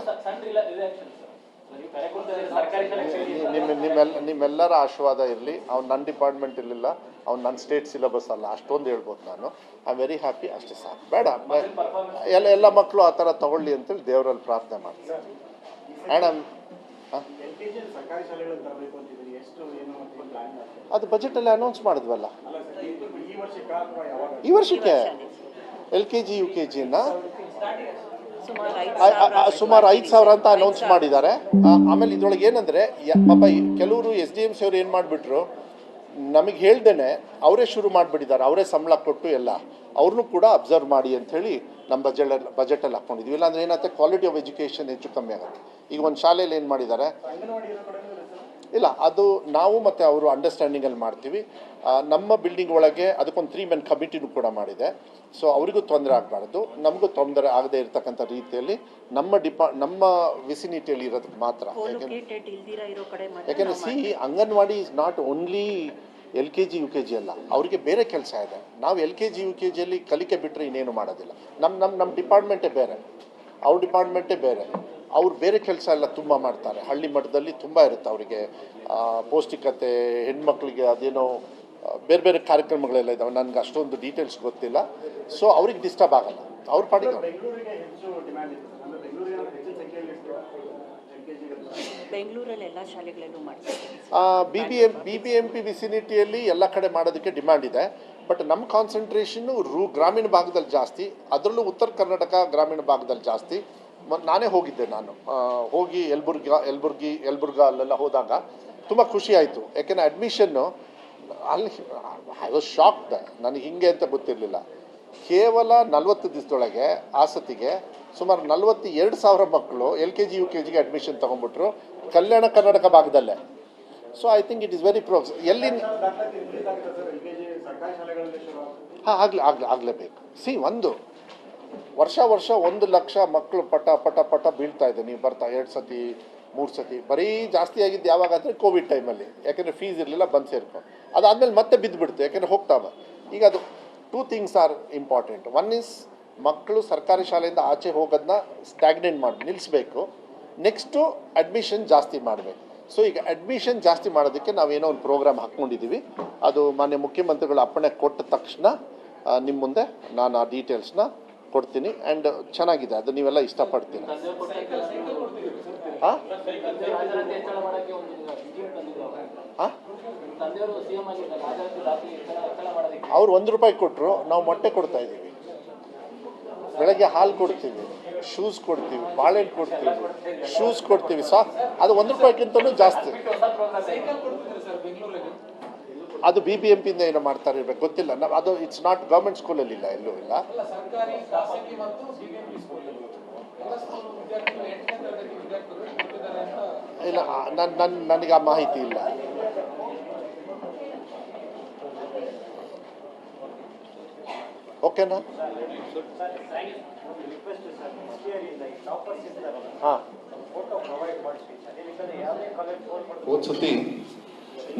ನಿಮ್ಮೆಲ್ಲರ ಆಶೀರ್ವಾದ ಇರಲಿ. ಅವ್ನು ನನ್ನ ಡಿಪಾರ್ಟ್ಮೆಂಟ್ ಇರಲಿಲ್ಲ, ಅವ್ನು ನನ್ನ ಸ್ಟೇಟ್ ಸಿಲೆಬಸ್ ಅಲ್ಲ, ಅಷ್ಟೊಂದು ಹೇಳ್ಬೋದು ನಾನು. ಐ ಆಮ್ ವೆರಿ ಹ್ಯಾಪಿ, ಅಷ್ಟೇ ಸಾಕು. ಬೇಡ, ಎಲ್ಲ ಮಕ್ಕಳು ಆ ಥರ ತಗೊಳ್ಳಿ ಅಂತೇಳಿ ದೇವರಲ್ಲಿ ಪ್ರಾರ್ಥನೆ ಮಾಡ್ತೀನಿ. ಆ್ಯಂಡ್ ಅದು ಬಜೆಟಲ್ಲಿ ಅನೌನ್ಸ್ ಮಾಡಿದ್ವಲ್ಲ ಈ ವರ್ಷಕ್ಕೆ. LKG UKGನ ಸುಮಾರು 5,000 ಅಂತ ಅನೌನ್ಸ್ ಮಾಡಿದ್ದಾರೆ. ಆಮೇಲೆ ಇದ್ರೊಳಗೆ ಏನಂದರೆ ಪಾಪ ಕೆಲವರು SDMC ಅವ್ರು ಏನು ಮಾಡಿಬಿಟ್ರು, ನಮಗೆ ಹೇಳ್ದೇನೆ ಅವರೇ ಶುರು ಮಾಡಿಬಿಟ್ಟಿದ್ದಾರೆ, ಅವರೇ ಸಂಬಳ ಕೊಟ್ಟು ಎಲ್ಲ ಅವ್ರನ್ನೂ ಕೂಡ ಅಬ್ಸರ್ವ್ ಮಾಡಿ ಅಂಥೇಳಿ ನಮ್ಮ ಬಜೆಟಲ್ಲಿ ಹಾಕ್ಕೊಂಡಿದ್ವಿ. ಇಲ್ಲಾಂದ್ರೆ ಏನಾಗುತ್ತೆ, ಕ್ವಾಲಿಟಿ ಆಫ್ ಎಜುಕೇಷನ್ ಹೆಚ್ಚು ಕಮ್ಮಿ ಆಗುತ್ತೆ. ಈಗ ಒಂದು ಶಾಲೆಯಲ್ಲಿ ಏನು ಮಾಡಿದ್ದಾರೆ, ಇಲ್ಲ ಅದು ನಾವು ಮತ್ತು ಅವರು ಅಂಡರ್ಸ್ಟ್ಯಾಂಡಿಂಗಲ್ಲಿ ಮಾಡ್ತೀವಿ. ನಮ್ಮ ಬಿಲ್ಡಿಂಗ್ ಒಳಗೆ ಅದಕ್ಕೊಂದು 3 men ಕಮಿಟಿನೂ ಕೂಡ ಮಾಡಿದೆ. ಸೊ ಅವರಿಗೂ ತೊಂದರೆ ಆಗಬಾರ್ದು, ನಮಗೂ ತೊಂದರೆ ಆಗದೆ ಇರತಕ್ಕಂಥ ರೀತಿಯಲ್ಲಿ ನಮ್ಮ ವಿಸಿನಿಟಿಯಲ್ಲಿ ಇರೋದಕ್ಕೆ ಮಾತ್ರ. ಯಾಕೆಂದರೆ anganwadi is not only LKG UKG ಅಲ್ಲ, ಅವರಿಗೆ ಬೇರೆ ಕೆಲಸ ಇದೆ. ನಾವು LKG UKGಯಲ್ಲಿ ಕಲಿಕೆ ಬಿಟ್ಟರೆ ಇನ್ನೇನು ಮಾಡೋದಿಲ್ಲ. ನಮ್ಮ ಡಿಪಾರ್ಟ್ಮೆಂಟೇ ಬೇರೆ, ಅವ್ರ ಡಿಪಾರ್ಟ್ಮೆಂಟೇ ಬೇರೆ. ಅವ್ರು ಬೇರೆ ಕೆಲಸ ಎಲ್ಲ ತುಂಬ ಮಾಡ್ತಾರೆ. ಹಳ್ಳಿ ಮಟ್ಟದಲ್ಲಿ ತುಂಬ ಇರುತ್ತೆ ಅವರಿಗೆ, ಪೌಷ್ಟಿಕತೆ, ಹೆಣ್ಮಕ್ಳಿಗೆ ಅದೇನೋ ಬೇರೆ ಬೇರೆ ಕಾರ್ಯಕ್ರಮಗಳೆಲ್ಲ ಇದ್ದಾವೆ. ನನಗೆ ಅಷ್ಟೊಂದು ಡೀಟೇಲ್ಸ್ ಗೊತ್ತಿಲ್ಲ. ಸೊ ಅವ್ರಿಗೆ ಡಿಸ್ಟರ್ಬ್ ಆಗಲ್ಲ, ಅವ್ರ ಪಾಡಿಗೆ. ಬೆಂಗಳೂರಲ್ಲಿ ಎಲ್ಲ ಶಾಲೆಗಳಲ್ಲೂ ಮಾಡ್ತಾರೆ. BBMP ವಿಸಿನಿಟಿಯಲ್ಲಿ ಎಲ್ಲ ಕಡೆ ಮಾಡೋದಕ್ಕೆ ಡಿಮ್ಯಾಂಡ್ ಇದೆ. ಬಟ್ ನಮ್ಮ ಕಾನ್ಸಂಟ್ರೇಷನ್ನು ಗ್ರಾಮೀಣ ಭಾಗದಲ್ಲಿ ಜಾಸ್ತಿ, ಅದರಲ್ಲೂ ಉತ್ತರ ಕರ್ನಾಟಕ ಗ್ರಾಮೀಣ ಭಾಗದಲ್ಲಿ ಜಾಸ್ತಿ. ನಾನೇ ಹೋಗಿದ್ದೆ, ಹೋಗಿ ಯಲಬುರ್ಗಾ ಅಲ್ಲೆಲ್ಲ ಹೋದಾಗ ತುಂಬ ಖುಷಿ ಆಯಿತು. ಯಾಕೆಂದರೆ ಅಡ್ಮಿಷನ್ನು ಅಲ್ಲಿ ಐ ವಾಸ್ ಶಾಕ್ಡ್. ನನಗೆ ಹಿಂಗೆ ಅಂತ ಗೊತ್ತಿರಲಿಲ್ಲ. ಕೇವಲ 40 ದಿವಸದೊಳಗೆ ಆಸತಿಗೆ ಸುಮಾರು 42,000 ಮಕ್ಕಳು LKG UKGಗೆ ಅಡ್ಮಿಷನ್ ತೊಗೊಂಡ್ಬಿಟ್ರು, ಕಲ್ಯಾಣ ಕರ್ನಾಟಕ ಭಾಗದಲ್ಲೇ. So I think it is very progress. ಎಲ್ಲಿ ಹಾಂ ಆಗಲೇಬೇಕು. ಒಂದು ವರ್ಷ 1 ಲಕ್ಷ ಮಕ್ಕಳು ಪಟ ಬೀಳ್ತಾ ಇದೆ. ನೀವು ಬರ್ತಾ 2 ಸತಿ 3 ಸತಿ ಬರೀ ಜಾಸ್ತಿ ಆಗಿದ್ದು ಯಾವಾಗ ಅಂದರೆ ಕೋವಿಡ್ ಟೈಮಲ್ಲಿ. ಯಾಕೆಂದರೆ ಫೀಸ್ ಇರಲಿಲ್ಲ, ಬಂದು ಸೇರ್ಕೊಂಡು ಅದಾದಮೇಲೆ ಮತ್ತೆ ಬಿದ್ದುಬಿಡ್ತು, ಯಾಕೆಂದರೆ ಹೋಗ್ತಾವೆ. ಈಗ ಅದು 2 ಥಿಂಗ್ಸ್ ಆರ್ ಇಂಪಾರ್ಟೆಂಟ್. 1 ಈಸ್ ಮಕ್ಕಳು ಸರ್ಕಾರಿ ಶಾಲೆಯಿಂದ ಆಚೆ ಹೋಗೋದನ್ನ ಸ್ಟ್ಯಾಗ್ನೆಂಟ್ ಮಾಡಿ ನಿಲ್ಲಿಸಬೇಕು. ನೆಕ್ಸ್ಟು ಅಡ್ಮಿಷನ್ ಜಾಸ್ತಿ ಮಾಡಬೇಕು. ಸೊ ಈಗ ಅಡ್ಮಿಷನ್ ಜಾಸ್ತಿ ಮಾಡೋದಕ್ಕೆ ನಾವೇನೋ ಒಂದು ಪ್ರೋಗ್ರಾಮ್ ಹಾಕ್ಕೊಂಡಿದ್ದೀವಿ. ಅದು ಮಾನ್ಯ ಮುಖ್ಯಮಂತ್ರಿಗಳು ಅಪ್ಪಣೆ ಕೊಟ್ಟ ತಕ್ಷಣ ನಿಮ್ಮ ಮುಂದೆ ನಾನು ಆ ಡೀಟೇಲ್ಸ್ನ ಕೊಡ್ತೀನಿ. ಆ್ಯಂಡ್ ಚೆನ್ನಾಗಿದೆ, ಅದು ನೀವೆಲ್ಲ ಇಷ್ಟಪಡ್ತೀನಿ. ಹಾಂ ಅವ್ರು ₹1 ಕೊಟ್ಟರು, ನಾವು ಮೊಟ್ಟೆ ಕೊಡ್ತಾ ಇದ್ದೀವಿ, ಬೆಳಗ್ಗೆ ಹಾಲು ಕೊಡ್ತೀವಿ. ಶೂಸ್ ಕೊಡ್ತೀವಿ, ಬಾಳೆಹಣ್ಣು ಕೊಡ್ತೀವಿ, ಶೂಸ್ ಕೊಡ್ತೀವಿ ಅದು 1 ರೂಪಾಯಿಗಿಂತಲೂ ಜಾಸ್ತಿ. ಅದು BBMP ಇಂದ ಏನೋ ಮಾಡ್ತಾರೆ ಇರ್ಬೇಕು, ಗೊತ್ತಿಲ್ಲ. ಅದು ಇಟ್ಸ್ ನಾಟ್ ಗೌರ್ಮೆಂಟ್ ಸ್ಕೂಲಲ್ಲಿ ಇಲ್ಲ, ಎಲ್ಲೂ ಇಲ್ಲ. ಇಲ್ಲ, ನನಗೆ ಆ ಮಾಹಿತಿ ಇಲ್ಲ. ಓಕೆನಾ? ಹಾಂ, ಹೋದ್ಸತಿ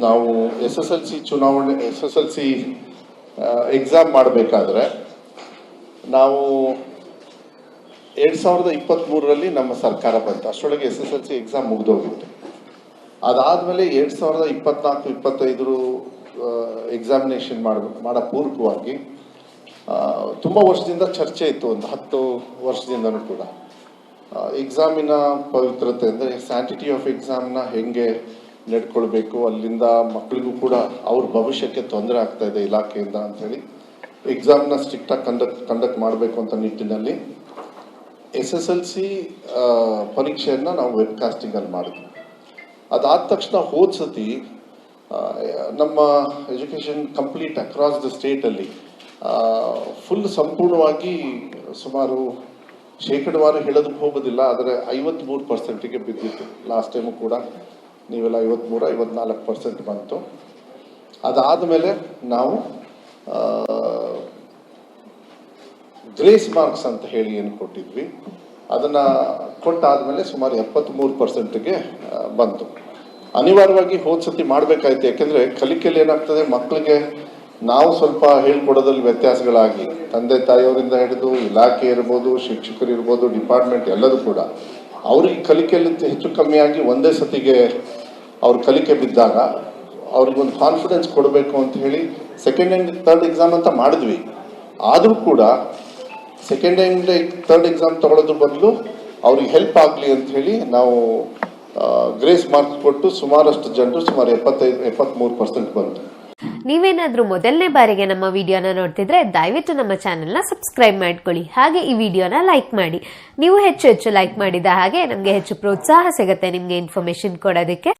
ನಾವು SSLC ಚುನಾವಣೆ SSLC ಎಕ್ಸಾಮ್ ಮಾಡಬೇಕಾದ್ರೆ ನಾವು 2023ರಲ್ಲಿ ನಮ್ಮ ಸರ್ಕಾರ ಬಂತು. ಅಷ್ಟರೊಳಗೆ SSLC ಎಕ್ಸಾಮ್ ಮುಗಿದೋಗಿತ್ತು. ಅದಾದಮೇಲೆ 2024-25 ಎಕ್ಸಾಮಿನೇಷನ್ ಮಾಡೋ ಪೂರ್ವಕವಾಗಿ ತುಂಬ ವರ್ಷದಿಂದ ಚರ್ಚೆ ಇತ್ತು, ಒಂದು 10 ವರ್ಷದಿಂದನೂ ಕೂಡ. ಎಕ್ಸಾಮಿನ ಪವಿತ್ರತೆ ಅಂದರೆ ಸ್ಯಾಂಟಿಟಿ ಆಫ್ ಎಕ್ಸಾಮ್ನ ಹೆಂಗೆ ನಡ್ಕೊಳ್ಬೇಕು, ಅಲ್ಲಿಂದ ಮಕ್ಕಳಿಗೂ ಕೂಡ ಅವ್ರ ಭವಿಷ್ಯಕ್ಕೆ ತೊಂದರೆ ಆಗ್ತಾ ಇದೆ ಇಲಾಖೆಯಿಂದ ಅಂಥೇಳಿ ಎಕ್ಸಾಮ್ನ ಸ್ಟ್ರಿಕ್ಟಾಗಿ ಕಂಡಕ್ಟ್ ಮಾಡಬೇಕು ಅಂತ ನಿಟ್ಟಿನಲ್ಲಿ SSLC ಪರೀಕ್ಷೆಯನ್ನು ನಾವು ವೆಬ್ಕಾಸ್ಟಿಂಗಲ್ಲಿ ಮಾಡಿದ್ವಿ. ಅದಾದ ತಕ್ಷಣ ಹೋದ್ಸತಿ ನಮ್ಮ ಎಜುಕೇಷನ್ ಕಂಪ್ಲೀಟ್ ಅಕ್ರಾಸ್ ದ ಸ್ಟೇಟಲ್ಲಿ ಫುಲ್ ಸಂಪೂರ್ಣವಾಗಿ ಸುಮಾರು ಶೇಕಡವಾರು ಹೇಳೋದಕ್ಕೆ ಹೋಗೋದಿಲ್ಲ, ಆದರೆ 53%ಗೆ ಬಿದ್ದಿತ್ತು. ಲಾಸ್ಟ್ ಟೈಮು ಕೂಡ ನೀವೆಲ್ಲ 53-54% ಬಂತು. ಅದಾದಮೇಲೆ ನಾವು ಗ್ರೇಸ್ ಮಾರ್ಕ್ಸ್ ಅಂತ ಹೇಳಿ ಏನು ಕೊಟ್ಟಿದ್ವಿ, ಅದನ್ನು ಕೊಟ್ಟಾದಮೇಲೆ ಸುಮಾರು 73%ಗೆ ಬಂತು. ಅನಿವಾರ್ಯವಾಗಿ ಹೋದ್ಸತಿ ಮಾಡಬೇಕಾಯ್ತು, ಯಾಕೆಂದರೆ ಕಲಿಕೆಯಲ್ಲಿ ಏನಾಗ್ತದೆ, ಮಕ್ಕಳಿಗೆ ನಾವು ಸ್ವಲ್ಪ ಹೇಳ್ಕೊಡೋದ್ರಲ್ಲಿ ವ್ಯತ್ಯಾಸಗಳಾಗಿ ತಂದೆ ತಾಯಿಯವರಿಂದ ಹಿಡಿದು ಇಲಾಖೆ ಇರ್ಬೋದು, ಶಿಕ್ಷಕರು ಇರ್ಬೋದು, ಡಿಪಾರ್ಟ್ಮೆಂಟ್ ಎಲ್ಲದೂ ಕೂಡ ಅವ್ರಿಗೆ ಕಲಿಕೆಯಲ್ಲಿ ಹೆಚ್ಚು ಕಮ್ಮಿಯಾಗಿ ಒಂದೇ ಸತಿಗೆ ಅವ್ರ ಕಲಿಕೆ ಬಿದ್ದಾಗ ಅವ್ರಿಗೊಂದು ಕಾನ್ಫಿಡೆನ್ಸ್ ಕೊಡಬೇಕು ಅಂತ ಹೇಳಿ 2nd and 3rd ಎಕ್ಸಾಮ್ ಅಂತ ಮಾಡಿದ್ವಿ. ಆದರೂ ಕೂಡ 2nd and 3rd ಎಕ್ಸಾಮ್ ತಗೊಳ್ಳೋದ್ರ ಬದಲು ಅವ್ರಿಗೆ ಹೆಲ್ಪ್ ಆಗಲಿ ಅಂತ ಹೇಳಿ ನಾವು ಗ್ರೇಸ್ ಮಾರ್ಕ್ಸ್ ಕೊಟ್ಟು ಸುಮಾರಷ್ಟು ಜನರು ಸುಮಾರು 73% ಬಂತು. ನೀವೇನಾದ್ರೂ ಮೊದಲನೇ ಬಾರಿಗೆ ನಮ್ಮ ವಿಡಿಯೋನ ನೋಡ್ತಿದ್ರೆ ದಯವಿಟ್ಟು ನಮ್ಮ ಚಾನೆಲ್ನ ಸಬ್ಸ್ಕ್ರೈಬ್ ಮಾಡ್ಕೊಳ್ಳಿ. ಹಾಗೆ ಈ ವಿಡಿಯೋನ ಲೈಕ್ ಮಾಡಿ. ನೀವು ಹೆಚ್ಚು ಲೈಕ್ ಮಾಡಿದ ಹಾಗೆ ನಮಗೆ ಹೆಚ್ಚು ಪ್ರೋತ್ಸಾಹ ಸಿಗುತ್ತೆ ನಿಮಗೆ ಇನ್ಫಾರ್ಮೇಶನ್ ಕೊಡೋದಕ್ಕೆ.